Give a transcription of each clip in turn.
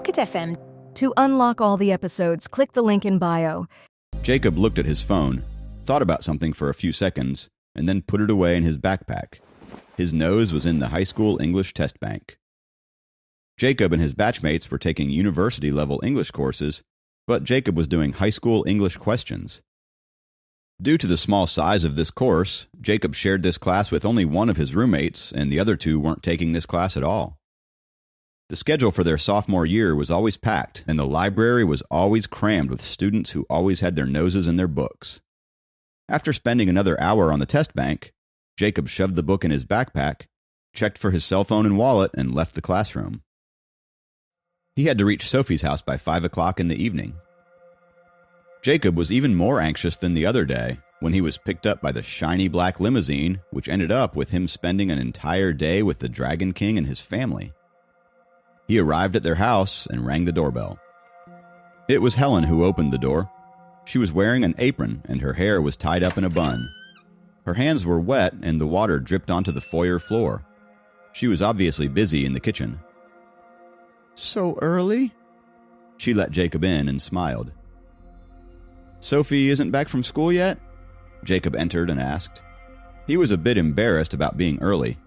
Pocket FM. To unlock all the episodes, click the link in bio. Jacob looked at his phone, thought about something for a few seconds, and then put it away in his backpack. His nose was in the high school English test bank. Jacob and his batchmates were taking university-level English courses, but Jacob was doing high school English questions. Due to the small size of this course, Jacob shared this class with only one of his roommates, and the other two weren't taking this class at all. The schedule for their sophomore year was always packed, and the library was always crammed with students who always had their noses in their books. After spending another hour on the test bank, Jacob shoved the book in his backpack, checked for his cell phone and wallet, and left the classroom. He had to reach Sophie's house by 5 o'clock in the evening. Jacob was even more anxious than the other day, when he was picked up by the shiny black limousine, which ended up with him spending an entire day with the Dragon King and his family. He arrived at their house and rang the doorbell. It was Helen who opened the door. She was wearing an apron and her hair was tied up in a bun. Her hands were wet and the water dripped onto the foyer floor. She was obviously busy in the kitchen. "So early?" She let Jacob in and smiled. "Sophie isn't back from school yet?" Jacob entered and asked. He was a bit embarrassed about being early.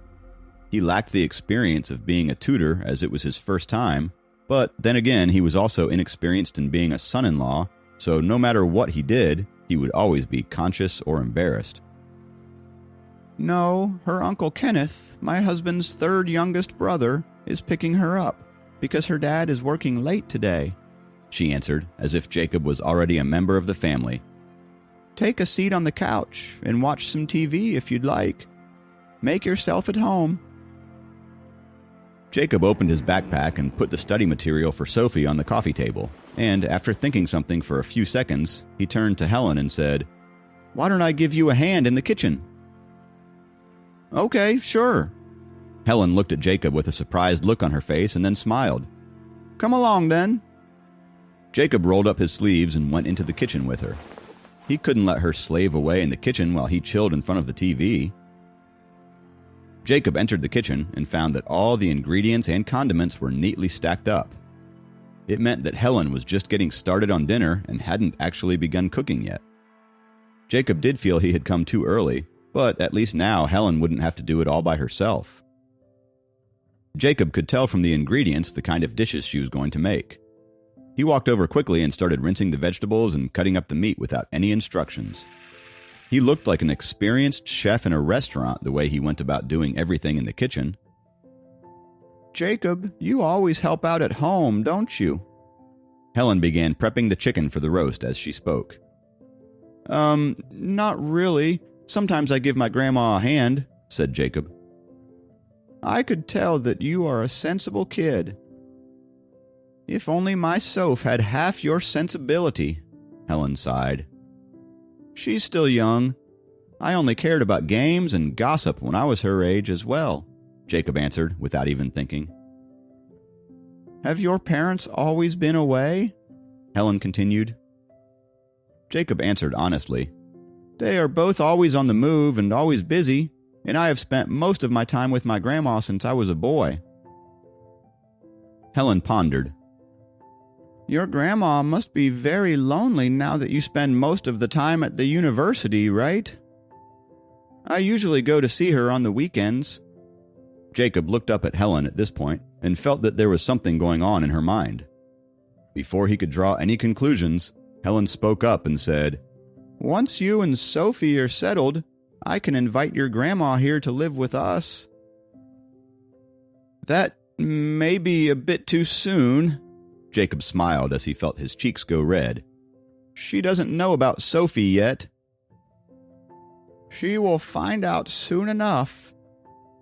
He lacked the experience of being a tutor as it was his first time, but then again he was also inexperienced in being a son-in-law, so no matter what he did, he would always be conscious or embarrassed. "No, her Uncle Kenneth, my husband's third youngest brother, is picking her up, because her dad is working late today," she answered, as if Jacob was already a member of the family. "Take a seat on the couch and watch some TV if you'd like. Make yourself at home." Jacob opened his backpack and put the study material for Sophie on the coffee table, and after thinking something for a few seconds, he turned to Helen and said, "Why don't I give you a hand in the kitchen?" "Okay, sure." Helen looked at Jacob with a surprised look on her face and then smiled. "Come along, then." Jacob rolled up his sleeves and went into the kitchen with her. He couldn't let her slave away in the kitchen while he chilled in front of the TV. Jacob entered the kitchen and found that all the ingredients and condiments were neatly stacked up. It meant that Helen was just getting started on dinner and hadn't actually begun cooking yet. Jacob did feel he had come too early, but at least now Helen wouldn't have to do it all by herself. Jacob could tell from the ingredients the kind of dishes she was going to make. He walked over quickly and started rinsing the vegetables and cutting up the meat without any instructions. He looked like an experienced chef in a restaurant the way he went about doing everything in the kitchen. "Jacob, you always help out at home, don't you?" Helen began prepping the chicken for the roast as she spoke. Not really. Sometimes I give my grandma a hand," said Jacob. "I could tell that you are a sensible kid." "If only my Soph had half your sensibility," Helen sighed. "She's still young. I only cared about games and gossip when I was her age as well," Jacob answered without even thinking. "Have your parents always been away?" Helen continued. Jacob answered honestly. "They are both always on the move and always busy, and I have spent most of my time with my grandma since I was a boy." Helen pondered. "Your grandma must be very lonely now that you spend most of the time at the university, right?" "I usually go to see her on the weekends." Jacob looked up at Helen at this point and felt that there was something going on in her mind. Before he could draw any conclusions, Helen spoke up and said, "Once you and Sophie are settled, I can invite your grandma here to live with us." "That may be a bit too soon." Jacob smiled as he felt his cheeks go red. "She doesn't know about Sophie yet." "She will find out soon enough.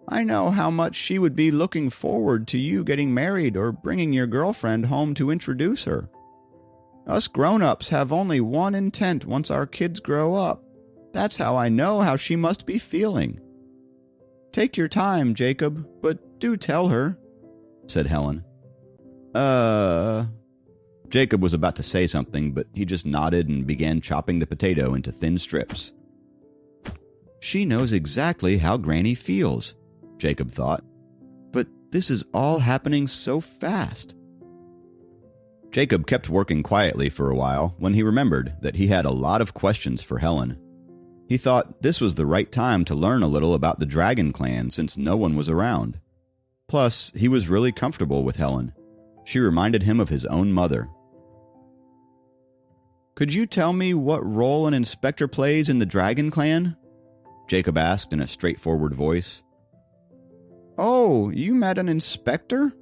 I know how much she would be looking forward to you getting married or bringing your girlfriend home to introduce her. Us grown-ups have only one intent once our kids grow up. That's how I know how she must be feeling. Take your time, Jacob, but do tell her," said Helen. Jacob was about to say something, but he just nodded and began chopping the potato into thin strips. She knows exactly how Granny feels, Jacob thought. But this is all happening so fast. Jacob kept working quietly for a while when he remembered that he had a lot of questions for Helen. He thought this was the right time to learn a little about the Dragon Clan since no one was around. Plus, he was really comfortable with Helen. She reminded him of his own mother. "Could you tell me what role an inspector plays in the Dragon Clan?" Jacob asked in a straightforward voice. "Oh, you met an inspector?"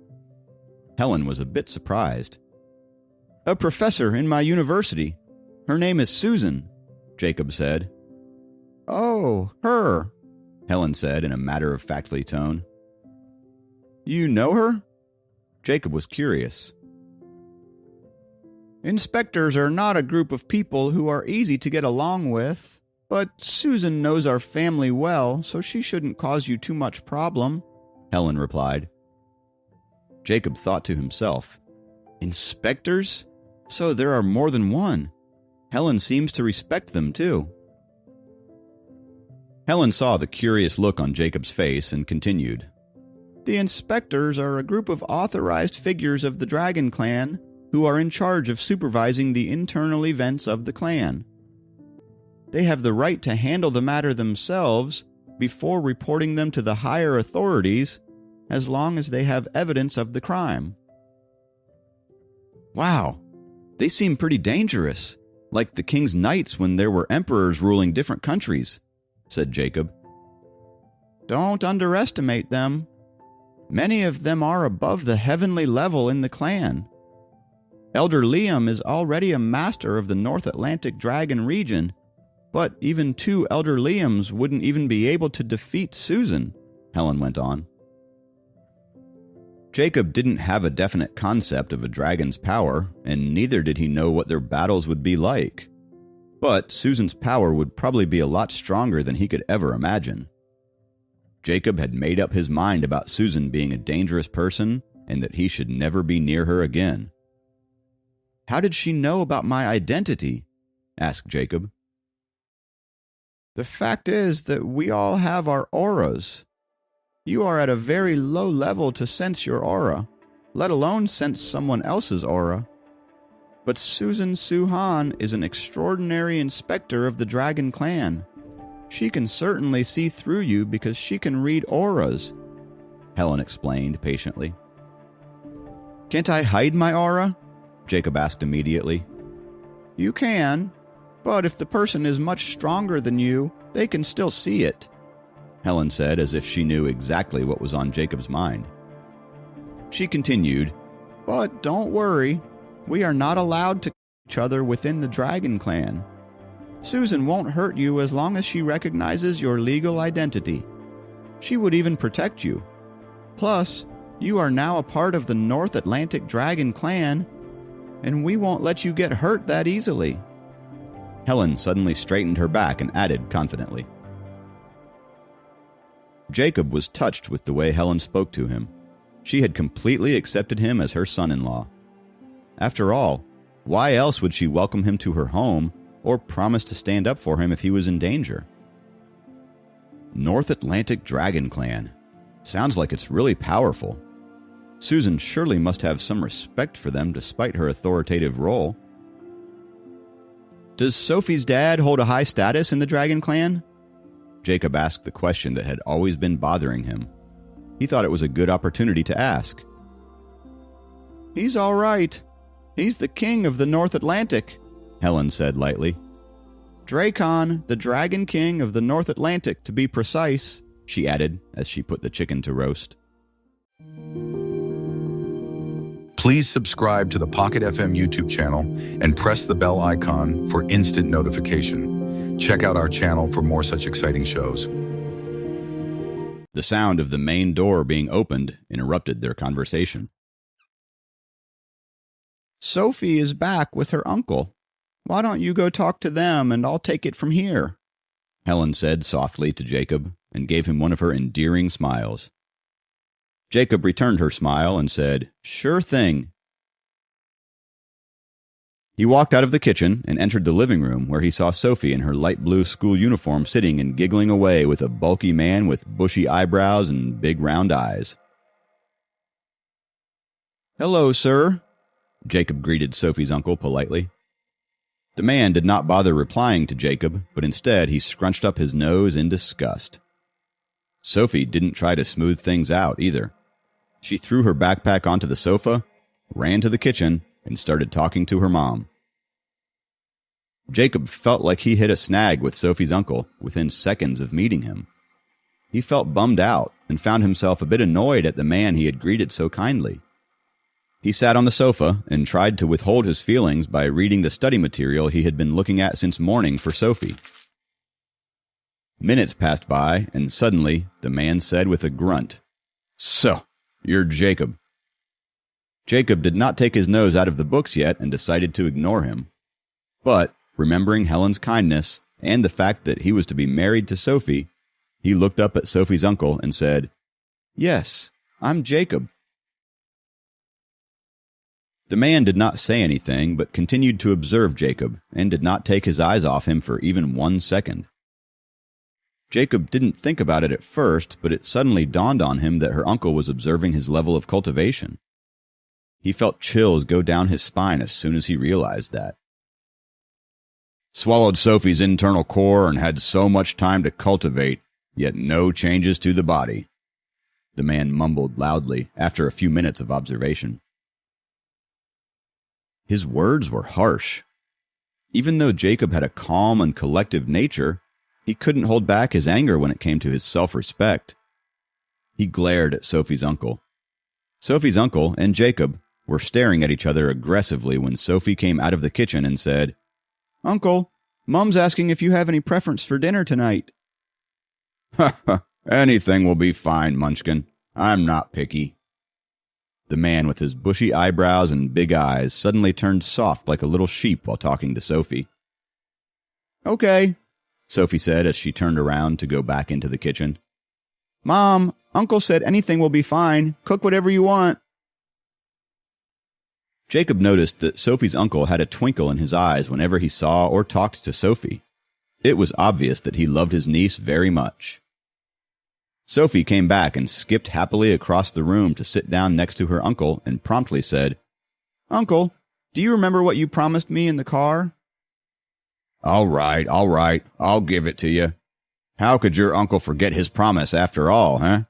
Helen was a bit surprised. "A professor in my university. Her name is Susan," Jacob said. "Oh, her," Helen said in a matter-of-factly tone. "You know her?" Jacob was curious. "Inspectors are not a group of people who are easy to get along with, but Susan knows our family well, so she shouldn't cause you too much problem," Helen replied. Jacob thought to himself, "Inspectors? So there are more than one. Helen seems to respect them, too." Helen saw the curious look on Jacob's face and continued. "The inspectors are a group of authorized figures of the Dragon Clan who are in charge of supervising the internal events of the clan. They have the right to handle the matter themselves before reporting them to the higher authorities, as long as they have evidence of the crime." "Wow, they seem pretty dangerous, like the king's knights when there were emperors ruling different countries," said Jacob. "Don't underestimate them. Many of them are above the heavenly level in the clan. Elder Liam is already a master of the North Atlantic Dragon region, but even 2 Elder Liams wouldn't even be able to defeat Susan," Helen went on. Jacob didn't have a definite concept of a dragon's power, and neither did he know what their battles would be like. But Susan's power would probably be a lot stronger than he could ever imagine. Jacob had made up his mind about Susan being a dangerous person and that he should never be near her again. "How did she know about my identity?" asked Jacob. "The fact is that we all have our auras. You are at a very low level to sense your aura, let alone sense someone else's aura. But Susan Suhan is an extraordinary inspector of the Dragon Clan. She can certainly see through you because she can read auras," Helen explained patiently. "Can't I hide my aura?" Jacob asked immediately. "You can, but if the person is much stronger than you, they can still see it," Helen said as if she knew exactly what was on Jacob's mind. She continued, "But don't worry, we are not allowed to kill each other within the Dragon Clan. Susan won't hurt you as long as she recognizes your legal identity. She would even protect you. Plus, you are now a part of the North Atlantic Dragon Clan, and we won't let you get hurt that easily." Helen suddenly straightened her back and added confidently. Jacob was touched with the way Helen spoke to him. She had completely accepted him as her son-in-law. After all, why else would she welcome him to her home or promise to stand up for him if he was in danger? North Atlantic Dragon Clan. Sounds like it's really powerful. Susan surely must have some respect for them despite her authoritative role. "Does Sophie's dad hold a high status in the Dragon Clan?" Jacob asked the question that had always been bothering him. He thought it was a good opportunity to ask. "He's all right. He's the king of the North Atlantic," Helen said lightly. "Drakon, the Dragon King of the North Atlantic, to be precise," she added as she put the chicken to roast. Please subscribe to the Pocket FM YouTube channel and press the bell icon for instant notification. Check out our channel for more such exciting shows. The sound of the main door being opened interrupted their conversation. "Sophie is back with her uncle. Why don't you go talk to them and I'll take it from here?" Helen said softly to Jacob and gave him one of her endearing smiles. Jacob returned her smile and said, "Sure thing." He walked out of the kitchen and entered the living room where he saw Sophie in her light blue school uniform sitting and giggling away with a bulky man with bushy eyebrows and big round eyes. "Hello, sir. Jacob greeted Sophie's uncle politely. The man did not bother replying to Jacob, but instead he scrunched up his nose in disgust. Sophie didn't try to smooth things out either. She threw her backpack onto the sofa, ran to the kitchen, and started talking to her mom. Jacob felt like he hit a snag with Sophie's uncle within seconds of meeting him. He felt bummed out and found himself a bit annoyed at the man he had greeted so kindly. He sat on the sofa and tried to withhold his feelings by reading the study material he had been looking at since morning for Sophie. Minutes passed by, and suddenly the man said with a grunt, "So, you're Jacob." Jacob did not take his nose out of the books yet and decided to ignore him. But, remembering Helen's kindness and the fact that he was to be married to Sophie, he looked up at Sophie's uncle and said, "Yes, I'm Jacob." The man did not say anything, but continued to observe Jacob, and did not take his eyes off him for even 1 second. Jacob didn't think about it at first, but it suddenly dawned on him that her uncle was observing his level of cultivation. He felt chills go down his spine as soon as he realized that. "Swallowed Sophie's internal core and had so much time to cultivate, yet no changes to the body," the man mumbled loudly after a few minutes of observation. His words were harsh. Even though Jacob had a calm and collective nature, he couldn't hold back his anger when it came to his self-respect. He glared at Sophie's uncle. Sophie's uncle and Jacob were staring at each other aggressively when Sophie came out of the kitchen and said, "Uncle, Mom's asking if you have any preference for dinner tonight." "Ha ha, anything will be fine, Munchkin. I'm not picky." The man with his bushy eyebrows and big eyes suddenly turned soft like a little sheep while talking to Sophie. "Okay," Sophie said as she turned around to go back into the kitchen. "Mom, Uncle said anything will be fine. Cook whatever you want." Jacob noticed that Sophie's uncle had a twinkle in his eyes whenever he saw or talked to Sophie. It was obvious that he loved his niece very much. Sophie came back and skipped happily across the room to sit down next to her uncle and promptly said, "Uncle, do you remember what you promised me in the car?" All right, I'll give it to you. How could your uncle forget his promise after all, huh?"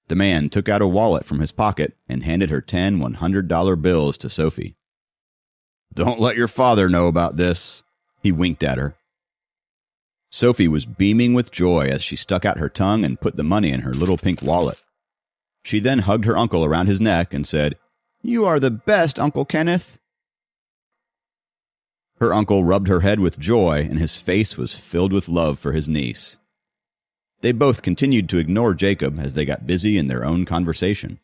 The man took out a wallet from his pocket and handed her 10 $100 bills to Sophie. "Don't let your father know about this," he winked at her. Sophie was beaming with joy as she stuck out her tongue and put the money in her little pink wallet. She then hugged her uncle around his neck and said, "You are the best, Uncle Kenneth." Her uncle rubbed her head with joy, and his face was filled with love for his niece. They both continued to ignore Jacob as they got busy in their own conversation.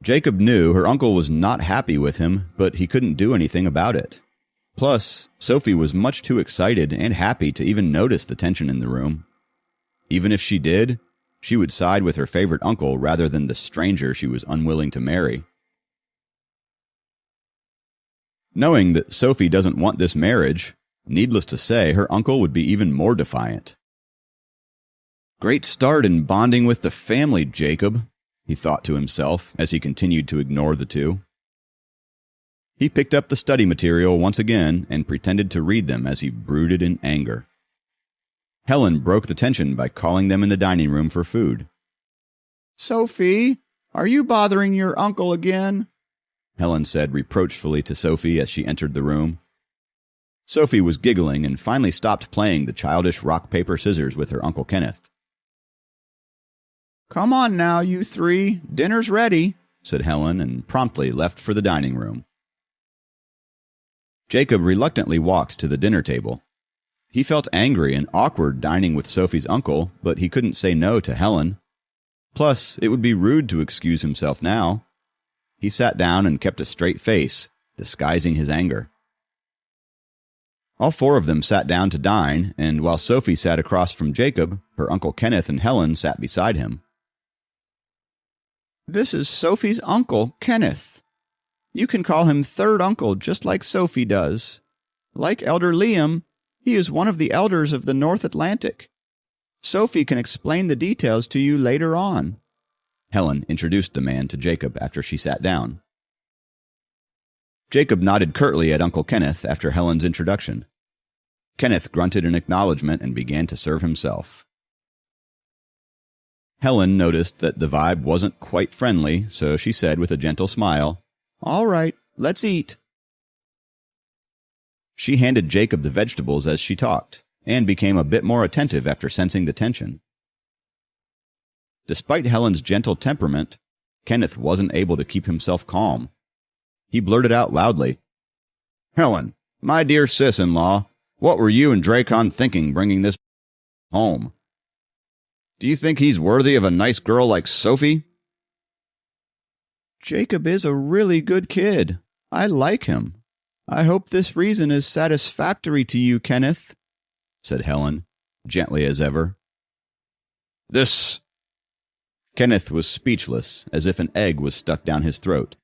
Jacob knew her uncle was not happy with him, but he couldn't do anything about it. Plus, Sophie was much too excited and happy to even notice the tension in the room. Even if she did, she would side with her favorite uncle rather than the stranger she was unwilling to marry. Knowing that Sophie doesn't want this marriage, needless to say, her uncle would be even more defiant. "Great start in bonding with the family, Jacob," he thought to himself as he continued to ignore the two. He picked up the study material once again and pretended to read them as he brooded in anger. Helen broke the tension by calling them in the dining room for food. "Sophie, are you bothering your uncle again?" Helen said reproachfully to Sophie as she entered the room. Sophie was giggling and finally stopped playing the childish rock-paper-scissors with her Uncle Kenneth. "Come on now, you three. Dinner's ready," said Helen, and promptly left for the dining room. Jacob reluctantly walked to the dinner table. He felt angry and awkward dining with Sophie's uncle, but he couldn't say no to Helen. Plus, it would be rude to excuse himself now. He sat down and kept a straight face, disguising his anger. All four of them sat down to dine, and while Sophie sat across from Jacob, her Uncle Kenneth and Helen sat beside him. "This is Sophie's uncle, Kenneth. You can call him third uncle just like Sophie does. Like Elder Liam, he is one of the elders of the North Atlantic. Sophie can explain the details to you later on. Helen introduced the man to Jacob after she sat down. Jacob nodded curtly at Uncle Kenneth after Helen's introduction. Kenneth grunted in acknowledgement and began to serve himself. Helen noticed that the vibe wasn't quite friendly, so she said with a gentle smile, "All right, let's eat." She handed Jacob the vegetables as she talked, and became a bit more attentive after sensing the tension. Despite Helen's gentle temperament, Kenneth wasn't able to keep himself calm. He blurted out loudly, "Helen, my dear sis-in-law, what were you and Dracon thinking bringing this home? Do you think he's worthy of a nice girl like Sophie?" "Jacob is a really good kid. I like him. I hope this reason is satisfactory to you, Kenneth," said Helen, gently as ever. "This—" Kenneth was speechless, as if an egg was stuck down his throat.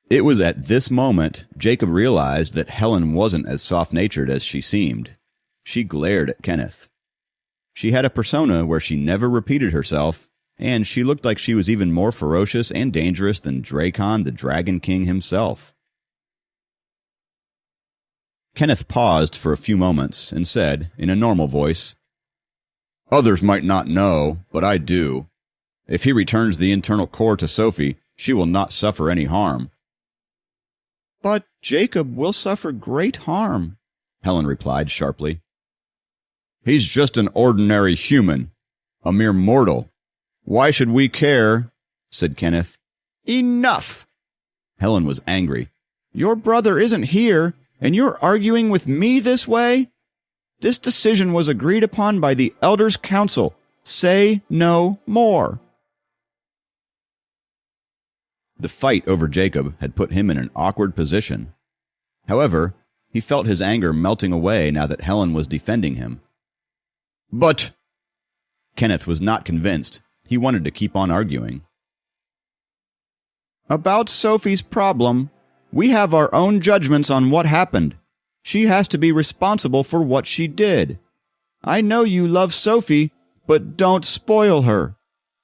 It was at this moment Jacob realized that Helen wasn't as soft-natured as she seemed. She glared at Kenneth. She had a persona where she never repeated herself, and she looked like she was even more ferocious and dangerous than Dracon the Dragon King himself. Kenneth paused for a few moments and said, in a normal voice, "Others might not know, but I do. If he returns the internal core to Sophie, she will not suffer any harm." "But Jacob will suffer great harm," Helen replied sharply. "He's just an ordinary human, a mere mortal. Why should we care?" said Kenneth. "Enough!" Helen was angry. "Your brother isn't here, and you're arguing with me this way? This decision was agreed upon by the Elders' Council. Say no more." The fight over Jacob had put him in an awkward position. However, he felt his anger melting away now that Helen was defending him. "But—" Kenneth was not convinced. He wanted to keep on arguing. "About Sophie's problem, we have our own judgments on what happened. She has to be responsible for what she did. I know you love Sophie, but don't spoil her.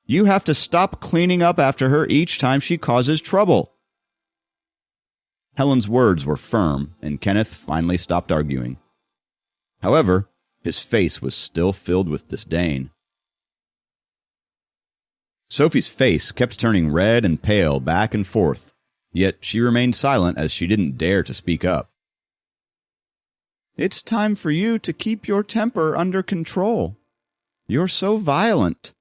You have to stop cleaning up after her each time she causes trouble." Helen's words were firm, and Kenneth finally stopped arguing. However, his face was still filled with disdain. Sophie's face kept turning red and pale back and forth, yet she remained silent as she didn't dare to speak up. "It's time for you to keep your temper under control. You're so violent.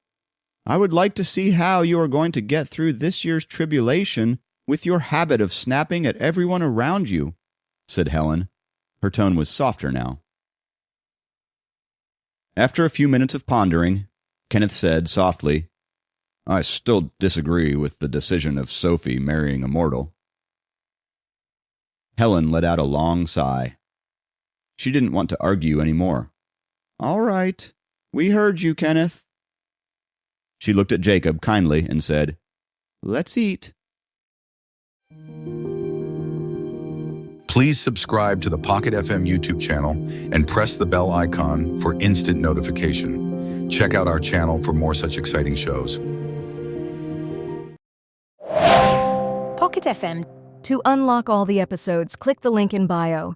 I would like to see how you are going to get through this year's tribulation with your habit of snapping at everyone around you," said Helen. Her tone was softer now. After a few minutes of pondering, Kenneth said softly, "I still disagree with the decision of Sophie marrying a mortal." Helen let out a long sigh. She didn't want to argue any more. "All right. We heard you, Kenneth." She looked at Jacob kindly and said, "Let's eat." Please subscribe to the Pocket FM YouTube channel and press the bell icon for instant notification. Check out our channel for more such exciting shows. Pocket FM. To unlock all the episodes, click the link in bio.